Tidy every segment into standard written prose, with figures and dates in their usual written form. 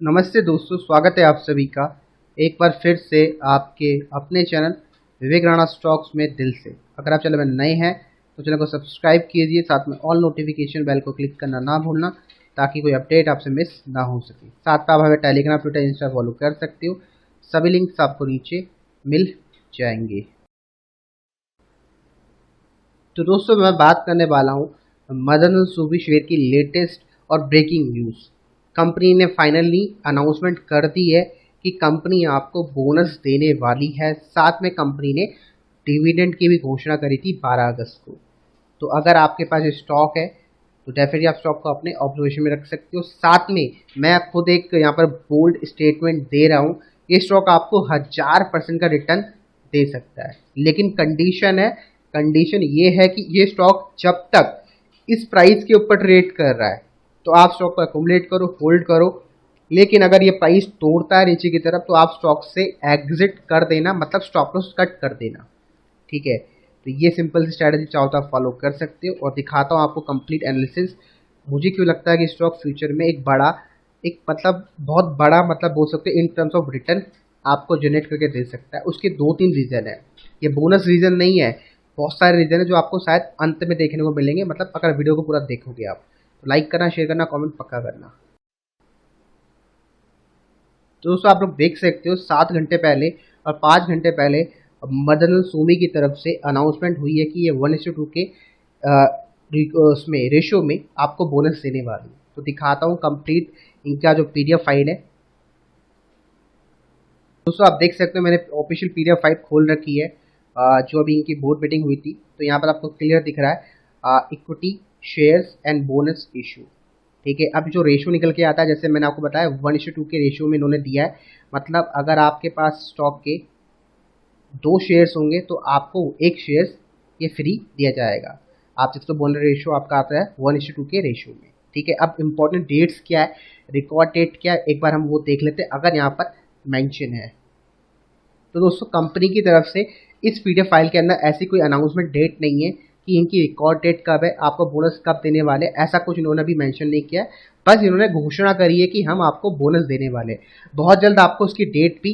नमस्ते दोस्तों, स्वागत है आप सभी का एक बार फिर से आपके अपने चैनल विवेक राणा स्टॉक्स में दिल से। अगर आप चैनल में नए हैं तो चैनल को सब्सक्राइब कीजिए, साथ में ऑल नोटिफिकेशन बेल को क्लिक करना ना भूलना ताकि कोई अपडेट आपसे मिस ना हो सके। साथ में आप हमें टेलीग्राम, ट्विटर, इंस्टा फॉलो कर सकते हो। सभी लिंक्स आपको नीचे मिल जाएंगे। तो दोस्तों, मैं बात करने वाला हूँ मदन सूबी शेयर की लेटेस्ट और ब्रेकिंग न्यूज़। कंपनी ने फाइनली अनाउंसमेंट कर दी है कि कंपनी आपको बोनस देने वाली है। साथ में कंपनी ने डिविडेंड की भी घोषणा करी थी 12 अगस्त को। तो अगर आपके पास स्टॉक है तो डेफिनेटली आप स्टॉक को अपने ऑब्जर्वेशन में रख सकते हो। साथ में मैं खुद एक यहाँ पर बोल्ड स्टेटमेंट दे रहा हूँ, ये स्टॉक आपको 1000% का रिटर्न दे सकता है, लेकिन कंडीशन ये है कि ये स्टॉक जब तक इस प्राइस के ऊपर ट्रेड कर रहा है तो आप स्टॉक को अकोमोडेट करो, होल्ड करो। लेकिन अगर ये प्राइस तोड़ता है नीचे की तरफ तो आप स्टॉक से एग्जिट कर देना, मतलब स्टॉप लॉस कट कर देना। ठीक है, तो ये सिंपल सी स्ट्रैटेजी चाहो तो आप फॉलो कर सकते हो। और दिखाता हूँ आपको कंप्लीट एनालिसिस। मुझे क्यों लगता है कि स्टॉक फ्यूचर में बहुत बड़ा मतलब बोल सकते हैं इन टर्म्स ऑफ रिटर्न आपको जनरेट करके दे सकता है। उसके 2-3 रीज़न है, ये बोनस रीज़न नहीं है, बहुत सारे रीज़न है जो आपको शायद अंत में देखने को मिलेंगे। मतलब अगर वीडियो को पूरा देखोगे आप तो लाइक करना, शेयर करना, कमेंट पक्का करना। तो दोस्तों, आप लोग देख सकते हो 7 घंटे पहले और 5 घंटे पहले मदन सोमी की तरफ से अनाउंसमेंट हुई है कि ये 1:2 के उसमें रेशियो में आपको बोनस देने वाली। तो दिखाता हूँ कंप्लीट इनका जो पीडीएफ फाइल है। दोस्तों, आप देख सकते हो मैंने ऑफिशियल पीडीएफ फाइल खोल रखी है, जो अभी इनकी बोर्ड मीटिंग हुई थी। तो यहाँ पर आपको क्लियर दिख रहा है equity shares and bonus issue. ठीक है, अब जो रेशियो निकल के आता है, जैसे मैंने आपको बताया 1:2 के रेशियो में इन्होंने दिया है। मतलब अगर आपके पास स्टॉक के 2 शेयर्स होंगे तो आपको 1 शेयर्स ये फ्री दिया जाएगा। आप देखते हो बोनस रेशियो आपका आता है 1:2 के रेशियो में। ठीक है, अब इम्पोर्टेंट डेट्स क्या है, रिकॉर्ड डेट क्या है, एक बार हम वो देख लेते हैं अगर यहाँ पर मेंशन है। तो दोस्तों, कंपनी की तरफ से इस पीडीएफ फाइल के अंदर ऐसी कोई अनाउंसमेंट डेट नहीं है कि इनकी रिकॉर्ड डेट कब है, आपको बोनस कब देने वाले, ऐसा कुछ इन्होंने अभी मेंशन नहीं किया है। बस इन्होंने घोषणा करी है कि हम आपको बोनस देने वाले। बहुत जल्द आपको उसकी डेट भी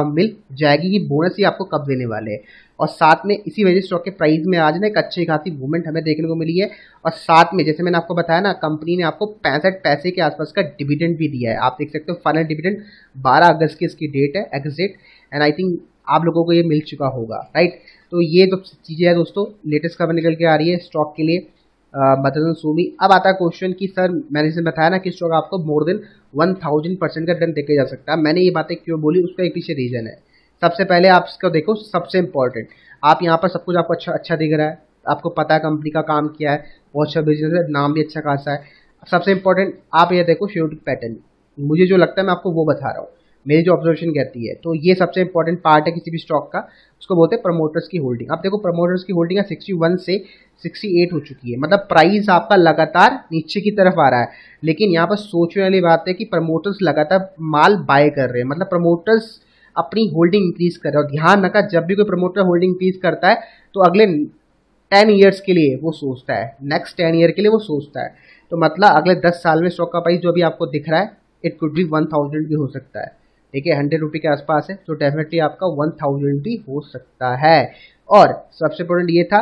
मिल जाएगी कि बोनस ही आपको कब देने वाले हैं। और साथ में इसी वजह से स्टॉक के प्राइस में आज ना एक अच्छी खासी मूवमेंट हमें देखने को मिली है। और साथ में जैसे मैंने आपको बताया ना, कंपनी ने आपको 65 पैसे के आसपास का डिविडेंड भी दिया है। आप देख सकते हो फाइनल डिविडेंड 12 अगस्त की इसकी डेट है एग्जिट, एंड आई थिंक आप लोगों को ये मिल चुका होगा, राइट। तो ये जो चीज़ें हैं दोस्तों, लेटेस्ट खबर निकल के आ रही है स्टॉक के लिए मदन सूमी। अब आता है क्वेश्चन कि सर मैंने इसे बताया ना कि स्टॉक आपको मोर देन 1000% का रिटर्न देके जा सकता है। मैंने ये बातें क्यों बोली, उसका एक पीछे रीजन है। सबसे पहले आप इसको देखो, सबसे इंपॉर्टेंट, आप यहाँ पर सब कुछ आपको अच्छा दिख रहा है, आपको पता है कंपनी का काम क्या है, बहुत अच्छा बिजनेस है, नाम भी अच्छा खासा है। सबसे इंपॉर्टेंट आप ये देखो शेयर पैटर्न, मुझे जो लगता है मैं आपको वो बता रहा हूँ, मेरी जो ऑब्जर्वेशन कहती है। तो ये सबसे इंपॉर्टेंट पार्ट है किसी भी स्टॉक का, उसको बोलते हैं प्रमोटर्स की होल्डिंग। आप देखो प्रमोटर्स की होल्डिंग 61 से 68 हो चुकी है, मतलब प्राइस आपका लगातार नीचे की तरफ आ रहा है। लेकिन यहाँ पर सोचने वाली बात है कि प्रमोटर्स लगातार माल बाय कर रहे हैं, मतलब प्रमोटर्स अपनी होल्डिंग इंक्रीज कर रहे हैं। और ध्यान रखा, जब भी कोई प्रमोटर होल्डिंग इंक्रीज करता है तो अगले 10 ईयर्स के लिए वो सोचता है, नेक्स्ट 10 ईयर के लिए वो सोचता है। तो मतलब अगले 10 साल में स्टॉक का प्राइस जो अभी आपको दिख रहा है, इट कुड भी 1000 भी हो सकता है। ठीक है, 100 रुपये के आसपास है, तो डेफिनेटली आपका 1000 भी हो सकता है। और सबसे इंपॉर्टेंट ये था,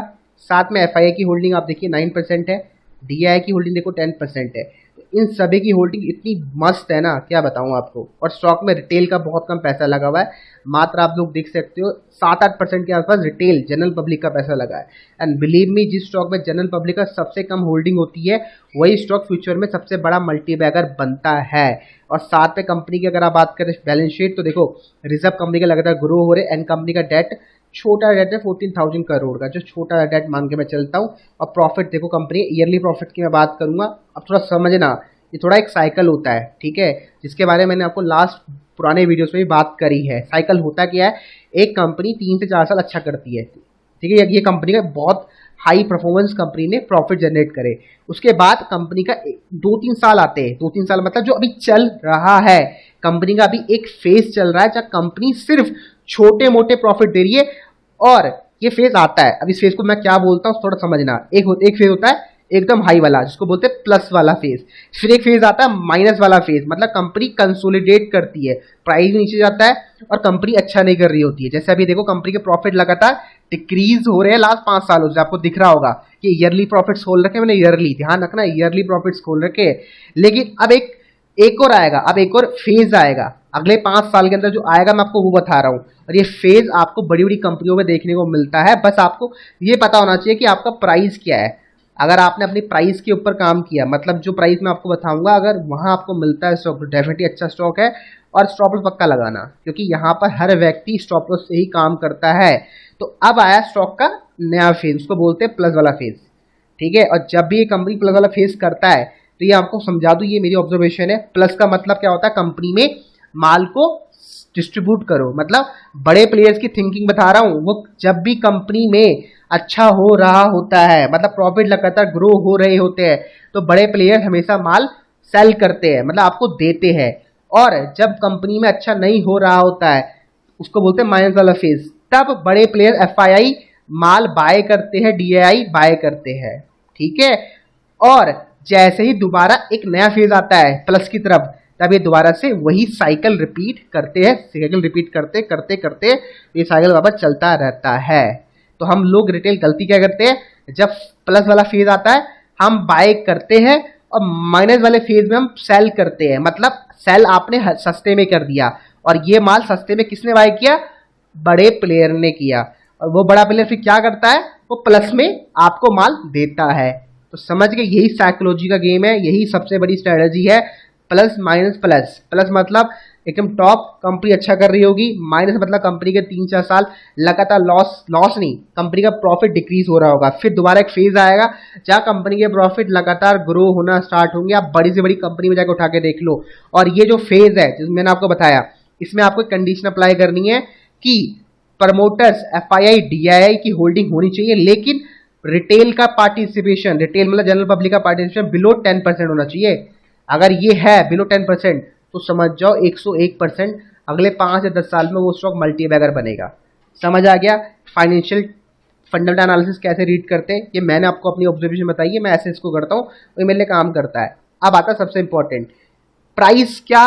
साथ में एफआईआई की होल्डिंग आप देखिए 9% है, डीआई की होल्डिंग देखो 10% है। तो इन सभी की होल्डिंग इतनी मस्त है ना, क्या बताऊं आपको। और स्टॉक में रिटेल का बहुत कम पैसा लगा हुआ है, मात्र आप लोग देख सकते हो 7-8% के आसपास रिटेल जनरल पब्लिक का पैसा लगा है। एंड बिलीव मी, जिस स्टॉक में जनरल पब्लिक का सबसे कम होल्डिंग होती है वही स्टॉक फ्यूचर में सबसे बड़ा मल्टीबैगर बनता है। और साथ में कंपनी की अगर आप बात करें बैलेंस शीट, तो देखो रिजर्व कंपनी का लगातार ग्रो हो रहे, एंड कंपनी का डेट छोटा डेट है 14,000 करोड़ का, जो छोटा डेट मान के मैं चलता हूँ। और प्रॉफिट देखो, कंपनी ईयरली प्रॉफिट की मैं बात करूंगा, अब थोड़ा समझना, ये थोड़ा एक साइकिल होता है, ठीक है, जिसके बारे में मैंने आपको लास्ट पुराने वीडियोस में भी बात करी है। साइकिल होता क्या है, एक कंपनी 3 से 4 साल अच्छा करती है, ठीक है, ये कंपनी का बहुत हाई परफॉर्मेंस कंपनी ने प्रॉफिट जनरेट करे, उसके बाद कंपनी का 2-3 साल आते हैं, 2-3 साल मतलब जो अभी चल रहा है, कंपनी का अभी एक फेज चल रहा है जहाँ कंपनी सिर्फ छोटे मोटे प्रॉफिट दे रही है। और ये फेज आता है, अब इस फेज को मैं क्या बोलता हूँ थोड़ा समझना। एक फेज होता है एकदम हाई वाला, जिसको बोलते हैं प्लस वाला फेज। फिर एक फेज आता है माइनस वाला फेज, मतलब कंपनी कंसोलिडेट करती है, प्राइस नीचे जाता है और कंपनी अच्छा नहीं कर रही होती है। जैसे अभी देखो कंपनी के प्रॉफिट लगातार डिक्रीज हो रहे हैं लास्ट 5 सालों से, आपको दिख रहा होगा कि ईयरली प्रॉफिट्स खोल रखे, मैंने ईयरली, ध्यान रखना ईयरली प्रॉफिट्स खोल रखे। लेकिन अब एक और आएगा, अब एक और फेज आएगा अगले 5 साल के अंदर जो आएगा, मैं आपको वो बता रहा हूँ। और ये फेज आपको बड़ी बड़ी कंपनियों में देखने को मिलता है। बस आपको ये पता होना चाहिए कि आपका प्राइस क्या है। अगर आपने अपनी प्राइस के ऊपर काम किया, मतलब जो प्राइस मैं आपको बताऊंगा, अगर वहां आपको मिलता है स्टॉक, डेफिनेटली अच्छा स्टॉक है। और स्टॉप लॉस पक्का लगाना, क्योंकि यहाँ पर हर व्यक्ति स्टॉप लॉस से ही काम करता है। तो अब आया स्टॉक का नया फेज, उसको बोलते हैं प्लस वाला फेज, ठीक है। और जब भी ये कंपनी प्लस वाला फेज करता है, तो ये आपको समझा दूं, ये मेरी ऑब्जर्वेशन है। प्लस का मतलब क्या होता है, कंपनी में माल को डिस्ट्रीब्यूट करो, मतलब बड़े प्लेयर्स की थिंकिंग बता रहा हूं। वो जब भी कंपनी में अच्छा हो रहा होता है, मतलब प्रॉफिट लगातार ग्रो हो रहे होते हैं, तो बड़े प्लेयर हमेशा माल सेल करते हैं, मतलब आपको देते हैं। और जब कंपनी में अच्छा नहीं हो रहा होता है, उसको बोलते हैं माइनस वाला फेज, तब बड़े प्लेयर एफआईआई माल बाय करते हैं, डीआईआई बाय करते हैं, ठीक है। और जैसे ही दोबारा एक नया फेज आता है प्लस की तरफ, तब ये दोबारा से वही साइकिल रिपीट करते हैं, साइकिल रिपीट करते करते करते ये साइकिल वापस चलता रहता है। तो हम लोग रिटेल गलती क्या करते हैं, जब प्लस वाला फेज आता है हम बाय करते हैं और माइनस वाले फेज में हम सेल करते हैं, मतलब सेल आपने सस्ते में कर दिया। और ये माल सस्ते में किसने बाय किया, बड़े प्लेयर ने किया। और वो बड़ा प्लेयर फिर क्या करता है, वो प्लस में आपको माल देता है। तो समझ गए, यही साइकोलॉजी का गेम है, यही सबसे बड़ी स्ट्रेटजी है। प्लस माइनस प्लस, प्लस मतलब एकदम टॉप कंपनी अच्छा कर रही होगी, माइनस मतलब कंपनी के 3-4 साल लगातार लॉस नहीं, कंपनी का प्रॉफिट डिक्रीज हो रहा होगा। फिर दोबारा एक फेज आएगा जहां कंपनी के प्रॉफिट लगातार ग्रो होना स्टार्ट होंगे। आप बड़ी से बड़ी कंपनी में जाकर उठा के देख लो। और ये जो फेज है जिसमें मैंने आपको बताया, इसमें आपको कंडीशन अप्लाई करनी है कि प्रमोटर्स एफआईआई डीआईआई की होल्डिंग होनी चाहिए, लेकिन रिटेल का पार्टिसिपेशन, रिटेल मतलब जनरल पब्लिक का पार्टिसिपेशन बिलो 10% होना चाहिए। अगर ये है बिलो 10%, तो समझ जाओ 101% अगले 5 या 10 साल में वो स्टॉक मल्टी बैगर बनेगा। समझ आ गया फाइनेंशियल फंडामेंटल एनालिसिस कैसे रीड करते हैं, ये मैंने आपको अपनी ऑब्जर्वेशन बताई है, मैं ऐसे इसको करता हूँ, वो मेरे लिए काम करता है। अब आता है सबसे इंपॉर्टेंट, प्राइस क्या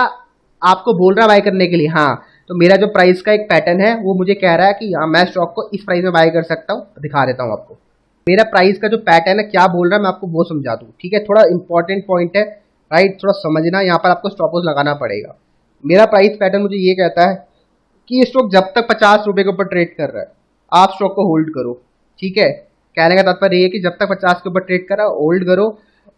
आपको बोल रहा है बाय करने के लिए। हाँ, तो मेरा जो प्राइस का एक पैटर्न है वो मुझे कह रहा है कि हाँ मैं स्टॉक को इस प्राइस में बाय कर सकता हूँ। दिखा देता हूँ आपको मेरा प्राइस का जो पैटर्न है, क्या बोल रहा है मैं आपको वो समझा दूँ, ठीक है। थोड़ा इंपॉर्टेंट पॉइंट है, राइट, थोड़ा समझना, यहाँ पर आपको स्टॉप लॉस लगाना पड़ेगा। मेरा प्राइस पैटर्न मुझे ये कहता है कि ये स्टॉक जब तक 50 रुपए के ऊपर ट्रेड कर रहा है, आप स्टॉक को होल्ड करो, ठीक है। कहने का तात्पर्य ये है कि जब तक 50 के ऊपर ट्रेड कर रहा है होल्ड करो।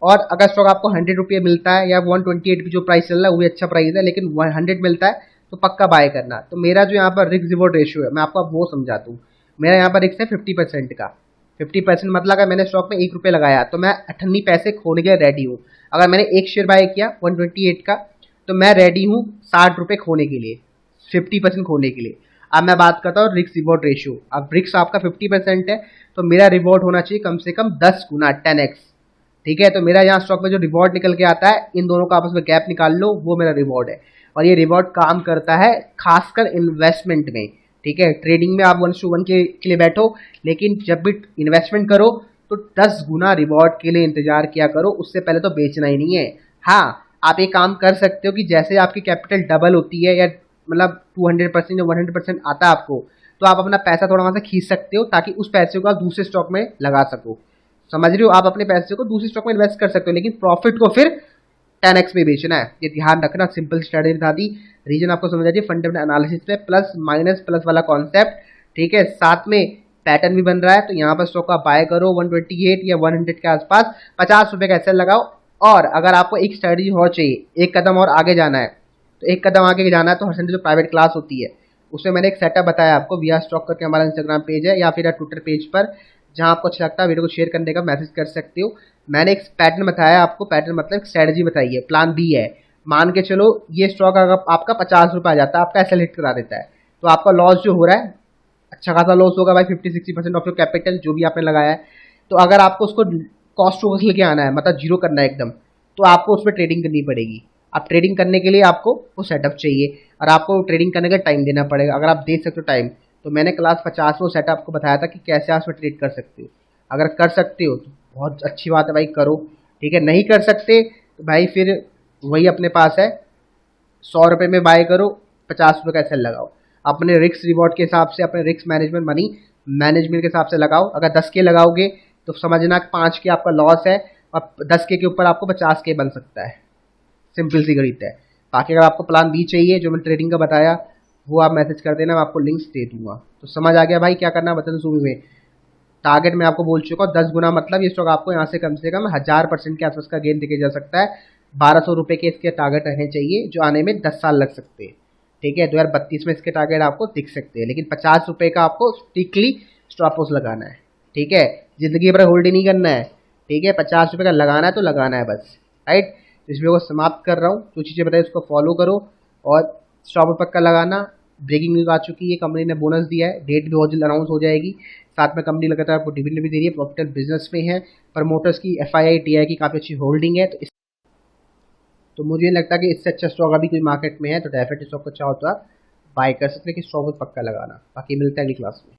और अगर स्टॉक आपको 100 रुपये मिलता है या 128 जो प्राइस चल रहा है वो भी अच्छा प्राइस है, लेकिन 100 मिलता है तो पक्का बाय करना। तो मेरा जो यहाँ पर रिस्क रिवॉर्ड रेशियो है, मैं आपको अब वो समझा दूँ। मेरा यहाँ पर रिस्क है 50% का। 50% मतलब अगर मैंने स्टॉक में 1 रुपये लगाया तो मैं 98 पैसे खोने के लिए रेडी हूँ। अगर मैंने एक शेयर बाय किया 128 का, तो मैं रेडी हूँ 60 रुपये खोने के लिए, 50% खोने के लिए। अब मैं बात करता हूँ रिस्क रिवॉर्ड रेशियो। अब रिस्क आपका 50% है, तो मेरा रिवॉर्ड होना चाहिए कम से कम 10 गुना, 10x, ठीक है। तो मेरा यहाँ स्टॉक में जो रिवॉर्ड निकल के आता है, इन दोनों का आपस में गैप निकाल लो, वो मेरा रिवॉर्ड है। और ये रिवॉर्ड काम करता है खासकर इन्वेस्टमेंट में, ठीक है। ट्रेडिंग में आप 1:1 के लिए बैठो, लेकिन जब भी इन्वेस्टमेंट करो तो 10 गुना रिवॉर्ड के लिए इंतजार किया करो, उससे पहले तो बेचना ही नहीं है। हाँ, आप एक काम कर सकते हो कि जैसे आपकी कैपिटल डबल होती है, या मतलब 200% या 100% आता है आपको, तो आप अपना पैसा थोड़ा वहां से खींच सकते हो, ताकि उस पैसे को आप दूसरे स्टॉक में लगा सको। समझ रहे हो, आप अपने पैसे को दूसरे स्टॉक में इन्वेस्ट कर सकते हो, लेकिन प्रॉफिट को फिर 10x में बेचना है। ये ध्यान रखना, सिंपल स्ट्रेटजी बता दी, रीजन आपको समझ आ जाए। फंडामेंटल एनालिसिस में प्लस माइनस प्लस वाला कॉन्सेप्ट, ठीक है। साथ में पैटर्न भी बन रहा है, तो यहाँ पर स्टॉक आप बाय करो 128 या 100 के आसपास, 50 रुपये का एसएल लगाओ। और अगर आपको एक स्ट्रेटजी और चाहिए, एक कदम और आगे जाना है, तो एक कदम आगे जाना है तो हर संडे जो प्राइवेट क्लास होती है, उसमें मैंने एक सेटअप बताया आपको, वी आर स्टॉक करके हमारा इंस्टाग्राम पेज है, या फिर ट्विटर पेज पर, जहां आपको अच्छा लगता है वीडियो को शेयर करने का मैसेज कर सकते हो। मैंने एक पैटर्न बताया आपको, पैटर्न मतलब एक स्ट्रेटजी बताई है, प्लान बी है। मान के चलो ये स्टॉक अगर आपका 50 रुपये आ जाता है, आपका एसएल हिट करा देता है, तो आपका लॉस जो हो रहा है, अच्छा खासा लॉस होगा भाई, 50-60% ऑफ योर कैपिटल जो भी आपने लगाया है। तो अगर आपको उसको कॉस्ट टू कॉस्ट लेके आना है, मतलब जीरो करना है एकदम, तो आपको उसमें ट्रेडिंग करनी पड़ेगी। अब ट्रेडिंग करने के लिए आपको वो सेटअप चाहिए, और आपको ट्रेडिंग करने का टाइम देना पड़ेगा। अगर आप दे सकते हो टाइम, तो मैंने क्लास 50 वो सेटअप को बताया था कि कैसे आप उसमें ट्रेड कर सकते हो। अगर कर सकते हो बहुत अच्छी बात है भाई, करो। ठीक है, नहीं कर सकते तो भाई फिर वही अपने पास है, 100 रुपये में बाय करो, 50 रुपये का सेल लगाओ। अपने रिस्क रिवॉर्ड के हिसाब से, अपने रिस्क मैनेजमेंट मनी मैनेजमेंट के हिसाब से लगाओ। अगर 10K लगाओगे तो समझना 5K आपका लॉस है, और 10K के ऊपर आपको 50K बन सकता है। सिंपल सी गणित है। बाकी अगर आपको प्लान बी चाहिए जो मैंने ट्रेडिंग का बताया, वो आप मैसेज कर देना, मैं आपको लिंक्स दे दूंगा। तो समझ आ गया भाई क्या करना है बटन सूमी में। टारगेट मैं आपको बोल चुका हूँ 10 गुना, मतलब ये स्टॉक आपको यहाँ से कम 1000% के आसपास का गेन देके जा सकता है। 1200 रुपये के इसके टारगेट रहने चाहिए, जो आने में 10 साल लग सकते हैं। ठीक है, 2032 में इसके टारगेट आपको दिख सकते हैं, लेकिन 50 रुपये का आपको स्ट्रिक्टली स्टॉप लॉस लगाना है। ठीक है, जिंदगी भर होल्ड ही नहीं करना है। ठीक है, 50 रुपये का लगाना है तो लगाना है बस। राइट, इस वीडियो को समाप्त कर रहा हूँ। जो चीज़ें बताई उसको फॉलो करो, और स्टॉप पक्का लगाना। ब्रेकिंग न्यूज़ आ चुकी है, कंपनी ने बोनस दिया है, डेट भी बहुत जल्द अनाउंस हो जाएगी। साथ में कंपनी लगातार आपको डिविडेंड भी दे रही है, प्रॉफिटेबल बिजनेस में है। प्रमोटर्स की FII TI की काफ़ी अच्छी होल्डिंग है। तो मुझे लगता है कि इससे अच्छा स्टॉक अभी कोई मार्केट में है, तो डेफिनेटली स्टॉक को चाहो तो आप बाय कर सकते हैं, कि स्टॉक पक्का लगाना। बाकी मिलता है अगली क्लास में।